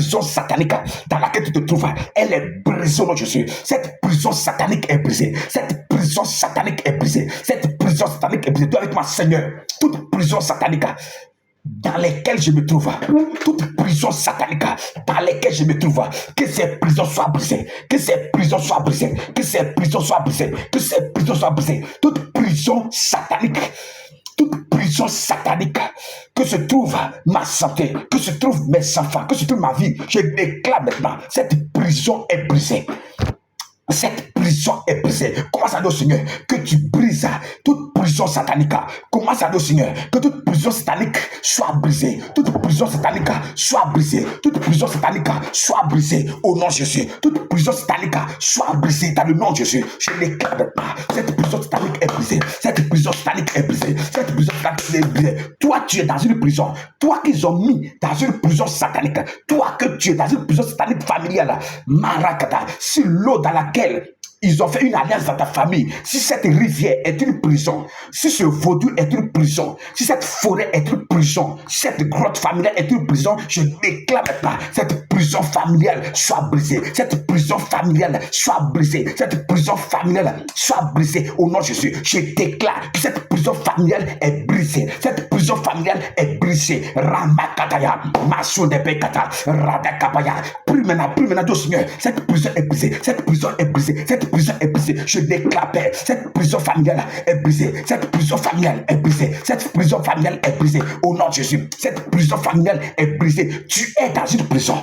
prison satanique dans laquelle tu te trouves, elle est brisée au nom de Jésus. Cette prison satanique est brisée. Cette prison satanique est brisée. Cette prison satanique est brisée. Toi avec moi, Seigneur, toute prison satanique dans lesquelles je me trouve, toute prison satanique dans lesquelles je me trouve, que ces prisons soient brisées, que ces prisons soient brisées, que ces prisons soient brisées, que ces prisons soient brisées. Toute prison satanique, toute prison satanique que se trouve ma santé, que se trouve mes enfants, que se trouve ma vie, je déclare maintenant, cette prison est brisée. Cette prison est brisée. Commence à dire au Seigneur que tu brises toute prison satanique. Commence à dire au Seigneur que toute prison satanique soit brisée. Toute prison satanique soit brisée. Toute prison satanique soit brisée au nom de Jésus. Toute prison satanique soit brisée dans le nom de Jésus. Je déclare maintenant, cette prison satanique est brisée. Cette prison satanique est brisée. Cette prison satanique est brisée. Toi, tu es dans une prison. Toi qu'ils ont mis dans une prison satanique. Toi que tu es dans une prison satanique familiale. Marakata. C'est l'eau dans laquelle ils ont fait une alliance dans ta famille. Si cette rivière est une prison, si ce vaudou est une prison, si cette forêt est une prison, si cette grotte familiale est une prison, je déclare maintenant, cette prison familiale soit brisée. Cette prison familiale soit brisée. Cette prison familiale soit brisée au nom de Jésus. Je déclare que cette prison familiale est brisée. Cette prison familiale est brisée. Ramakataya, Masodebekata, Radakabaya. Plus maintenant, Dieu Seigneur, cette prison est brisée. Cette prison est brisée. Cette prison est brisée. Je déclare, Père, cette prison familiale est brisée. Cette prison familiale est brisée. Cette prison familiale est brisée. Au nom de Jésus, cette prison familiale est brisée. Tu es dans une prison.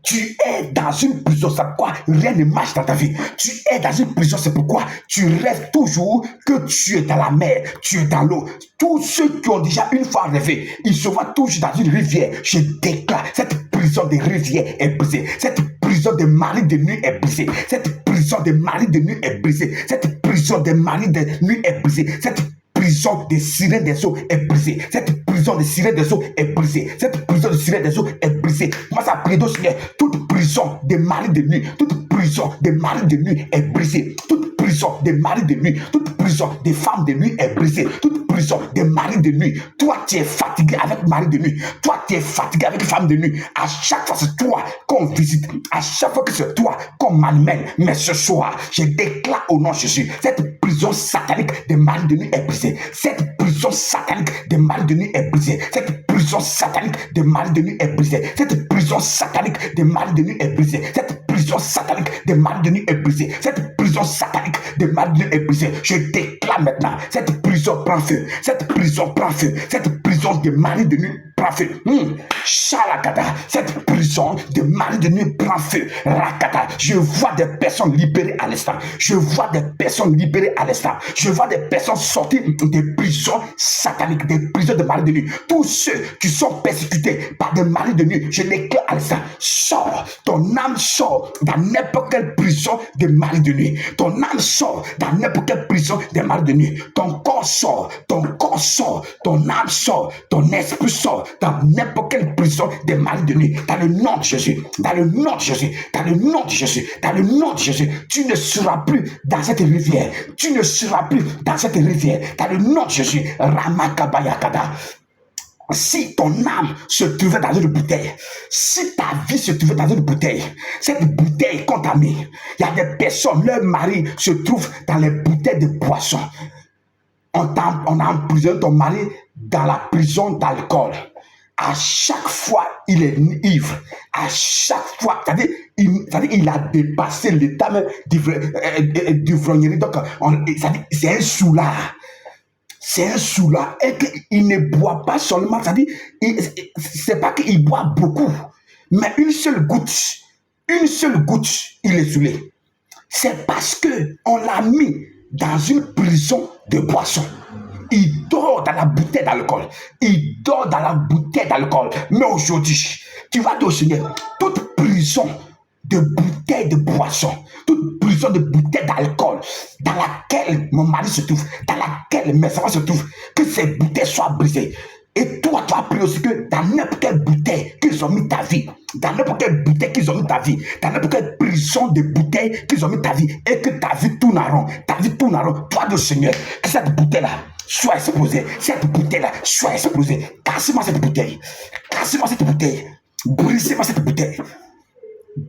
Tu es dans une prison, c'est pourquoi rien ne marche dans ta vie. Tu es dans une prison, c'est pourquoi tu rêves toujours que tu es dans la mer, tu es dans l'eau. Tous ceux qui ont déjà une fois rêvé, ils se voient toujours dans une rivière. Je déclare, cette prison de rivière est brisée. Cette prison de mari de nuit est brisée. Cette prison de mari de nuit est brisée. Cette prison de mari de nuit est brisée. Cette prison de sirène des eaux est brisée. Cette prison de sirène des eaux est brisée. Cette prison de sirène des eaux est brisée. Moi, ça prie au Seigneur. Toute prison de mari de nuit, toute prison de mari de nuit est brisée. Toute prison de mari de nuit, toute prison de femme de nuit est brisée. Toute prison de mari de nuit. Toi, tu es fatigué avec mari de nuit. Toi, tu es fatigué avec femme de nuit. À chaque fois, c'est toi qu'on visite. À chaque fois que c'est toi qu'on m'amène. Mais ce soir, je déclare au nom de Jésus, cette prison satanique de mari de nuit est brisée. Cette prison satanique de mari de nuit est brisée. Cette prison satanique de mari de nuit est brisée. Cette prison satanique de mari de nuit est brisée. Cette prison satanique de mari de nuit est brisée. Cette prison satanique de mari de nuit est brisée. Je déclare maintenant, cette prison prend feu. Cette prison prend feu. Cette prison de mari de nuit prend feu. Shalakata. Cette prison de mari de nuit prend feu. Rakata. Je vois des personnes libérées à l'instant. Je vois des personnes libérées à l'instant. Je vois des personnes sortir des prisons sataniques, des prisons de mari de nuit. Tous ceux qui sont persécutés par des maris de nuit, je déclare à l'instant, sors, ton âme sort dans n'importe quelle prison de mari de nuit. Ton âme sort dans n'importe quelle prison de mari de nuit. Ton corps sort, ton âme sort, ton esprit sort dans n'importe quelle prison de mari de nuit. Dans le nom de Jésus, dans le nom de Jésus, dans le nom de Jésus, dans le nom de Jésus, tu ne seras plus dans cette rivière. Tu ne seras plus dans cette rivière. Dans le nom de Jésus, Ramakabayakada. Si ton âme se trouvait dans une bouteille, si ta vie se trouvait dans une bouteille, cette bouteille est contaminée. Il y a des personnes, leur mari se trouve dans les bouteilles de boisson. On a emprisonné ton mari dans la prison d'alcool. À chaque fois, il est ivre. À chaque fois, c'est-à-dire, il a dépassé l'état d'ivrognerie. Donc, c'est un soulard. C'est un soulard. Et qu'il ne boit pas seulement, c'est-à-dire, c'est pas qu'il boit beaucoup, mais une seule goutte, il est saoulé. C'est parce qu'on l'a mis dans une prison de boisson. Il dort dans la bouteille d'alcool. Il dort dans la bouteille d'alcool. Mais aujourd'hui, tu vas dire au Seigneur, toute prison de bouteille de boisson, toute prison de bouteille d'alcool dans laquelle mon mari se trouve, dans laquelle mes enfants se trouvent, que ces bouteilles soient brisées. Et toi, tu as appris aussi que dans n'importe quelle bouteille qu'ils ont mis ta vie, dans n'importe quelle bouteille qu'ils ont mis ta vie, dans n'importe quelle prison de bouteilles qu'ils ont mis ta vie, et que ta vie tourne en rond, toi, le Seigneur, que cette bouteille-là soit explosée, cette bouteille-là soit explosée. Casse-moi cette bouteille, casse-moi cette bouteille. Brisez-moi cette bouteille.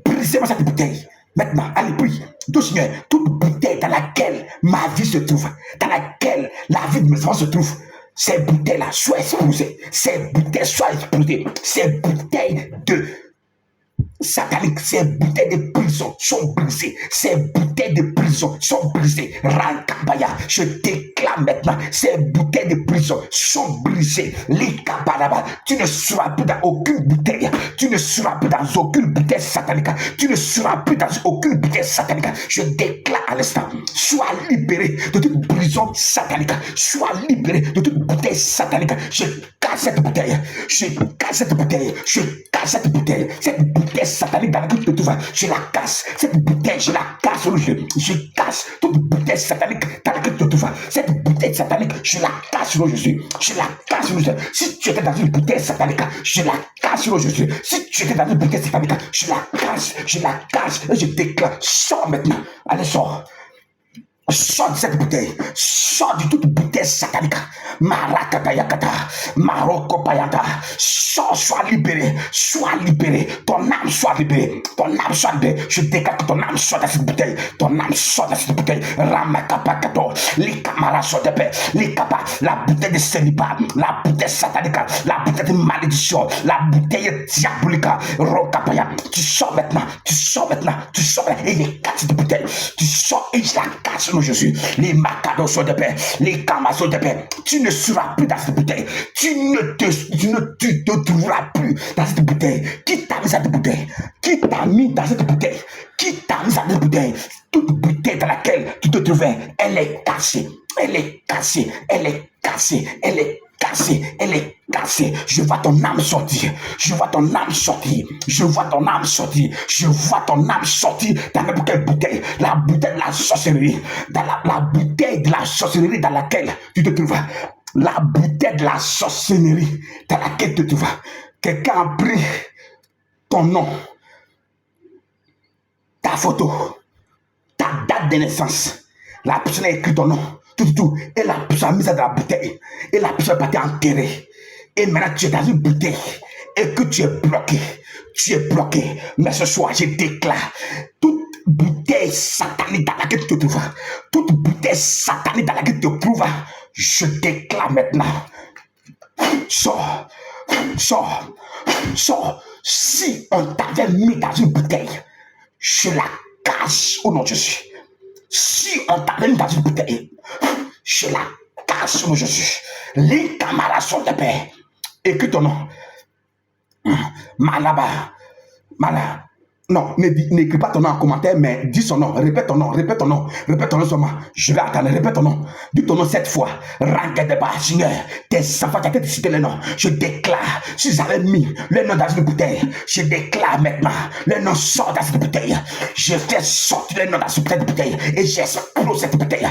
Brisez-moi cette bouteille. Maintenant, allez, prie. Dieu Seigneur, toute bouteille dans laquelle ma vie se trouve, dans laquelle la vie de mes enfants se trouve, ces bouteilles-là soient explosées. Ces bouteilles soient explosées. Ces bouteilles de satanique, ces bouteilles de prison sont brisées. Ces bouteilles de prison sont brisées. Rankabaya, je déclare maintenant, ces bouteilles de prison sont brisées. Likabaraba, tu ne seras plus dans aucune bouteille. Tu ne seras plus dans aucune bouteille satanique. Tu ne seras plus dans aucune bouteille satanique. Je déclare à l'instant, sois libéré de toute prison satanique. Sois libéré de toute bouteille satanique. Je casse cette bouteille. Je casse cette bouteille. Je casse cette bouteille. Cette bouteille satanique dans laquelle tu te trouves, je la casse. Cette bouteille, je la casse. Je casse toute bouteille satanique dans laquelle tu te trouves. Cette bouteille satanique, je la casse, Jésus. Je la casse, Jésus. Si tu étais dans une bouteille satanique, je la casse, Jésus. Si tu étais dans une bouteille satanique, je la casse. Je la casse. Et je déclare, sors maintenant. Allez, sors. Sors de cette bouteille, sors de toute bouteille satanique. Marakatayakata, Marokopayata, sors, sois libéré, ton âme soit libérée, ton âme soit libérée. Je déclare que ton âme soit dans cette bouteille, ton âme soit dans cette bouteille. Ramakapakato, les camarades sont de paix, les capas, la bouteille de célibat, la bouteille satanique, la bouteille de malédiction, la bouteille diabolique. Rokapaya, tu sors maintenant, tu sors maintenant, tu sors maintenant, et les quatre de bouteille, tu sors et je la casse. Jésus, les macados sont de paix, les camas sont de paix. Tu ne seras plus dans cette bouteille. Tu ne te trouveras plus dans cette bouteille. Qui t'a mis dans cette bouteille? Qui t'a mis dans cette bouteille? Qui t'a mis dans cette bouteille? Toute bouteille dans laquelle tu te trouvais, elle est cassée. Elle est cassée. Elle est cassée. Elle est cassée. Elle est cassée. Je vois ton âme sortir. Je vois ton âme sortir. Je vois ton âme sortir. Je vois ton âme sortir dans n'importe quelle bouteille. La bouteille de la sorcellerie. Dans la bouteille de la sorcellerie dans laquelle tu te trouves. La bouteille de la sorcellerie dans laquelle tu te trouves. Quelqu'un a pris ton nom, ta photo, ta date de naissance. La personne a écrit ton nom. Tout. Et la personne a mis ça dans la bouteille. Et la personne est partie enterrer. Et maintenant, tu es dans une bouteille et que tu es bloqué. Tu es bloqué. Mais ce soir, je déclare toute bouteille satanique dans laquelle tu te trouves, toute bouteille satanique dans laquelle tu te trouves, je déclare maintenant. Sors. Si on t'avait mis dans une bouteille, je la casse au nom de Jésus. Si on t'avait mis dans une bouteille, je la casse au nom de Jésus. Les camarades sont de paix. Écris ton nom. Malaba. Non, n'écris pas ton nom en commentaire, mais dis son nom, répète ton nom seulement. Je vais attendre, répète ton nom. Dis ton nom 7 fois. Rangadeba, Seigneur, tes enfants qui ont été cités le nom. Je déclare, si j'avais mis le nom dans une bouteille, je déclare maintenant, le nom sort dans cette bouteille. Je fais sortir le nom dans cette bouteille et j'explose cette bouteille.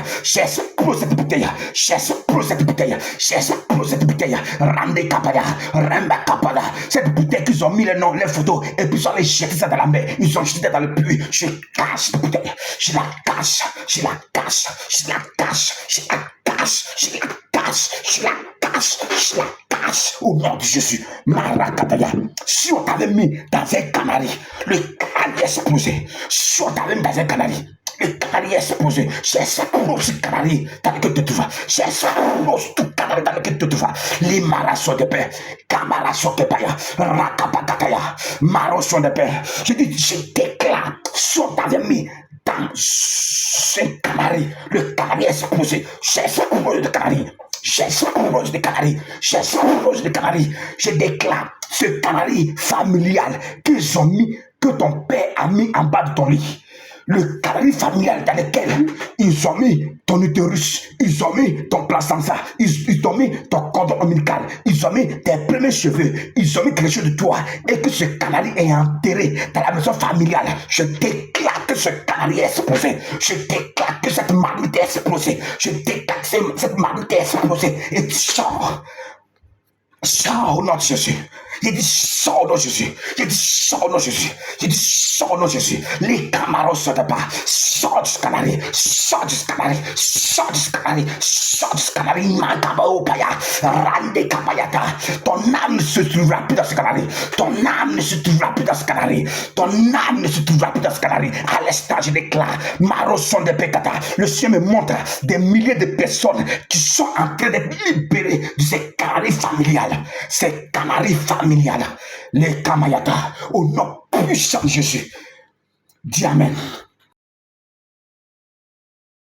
Rande Kapaya, Remba Kapaya. Cette bouteille qu'ils ont mis le nom, les photos, et puis ils ont les jeté ça dans la mer. Ils ont jeté dans le puits. Je casse cette bouteille. Je la casse au nom de Jésus. Marakataya. Si on t'avait mis dans un canari, le canari est explosé. Si on t'avait mis dans un canari, le canari est explosé. J'explose le canari dans lequel tu te trouves. J'explose tout canari dans lequel tu te trouves. Les marassons de paix. Kamarassons de paix. Rakapakataya. Marassons de paix. Je déclare, si on t'avait mis dans ce canari, le canari est explosé. J'explose le canari. J'explose le canari. Je déclare ce canari familial qu'ils ont mis, que ton père a mis en bas de ton lit. Le canari familial dans lequel ils ont mis ton utérus, ils ont mis ton placenta, ils ont mis ton cordon ombilical, ils ont mis tes premiers cheveux, ils ont mis quelque chose de toi, et que ce canari est enterré dans la maison familiale. Je déclare que ce canari est explosé. Je déclare que cette maladie est explosée. Je déclare que cette maladie est explosée. Et tu sors au nom de Jésus. J'ai dit sors dans Jésus. J'ai dit sors dans Jésus. J'ai dit sors dans Jésus. Les camarades sortent pas. Sors du canari. Sors du canari. Sors du canari. Sors du canari. Mankabao paya. Rande kapayata. Ton âme ne se trouvera plus dans ce canari. Ton âme ne se trouvera plus dans ce canari. Ton âme ne se trouvera plus dans ce canari. À l'instant, je déclare, Maro son de pécata. Le Seigneur me montre des milliers de personnes qui sont en train d'être libérées de ces canaries familiales. Ces canaries familiales. Les kamayata. Au nom puissant de Jésus. Dis Amen.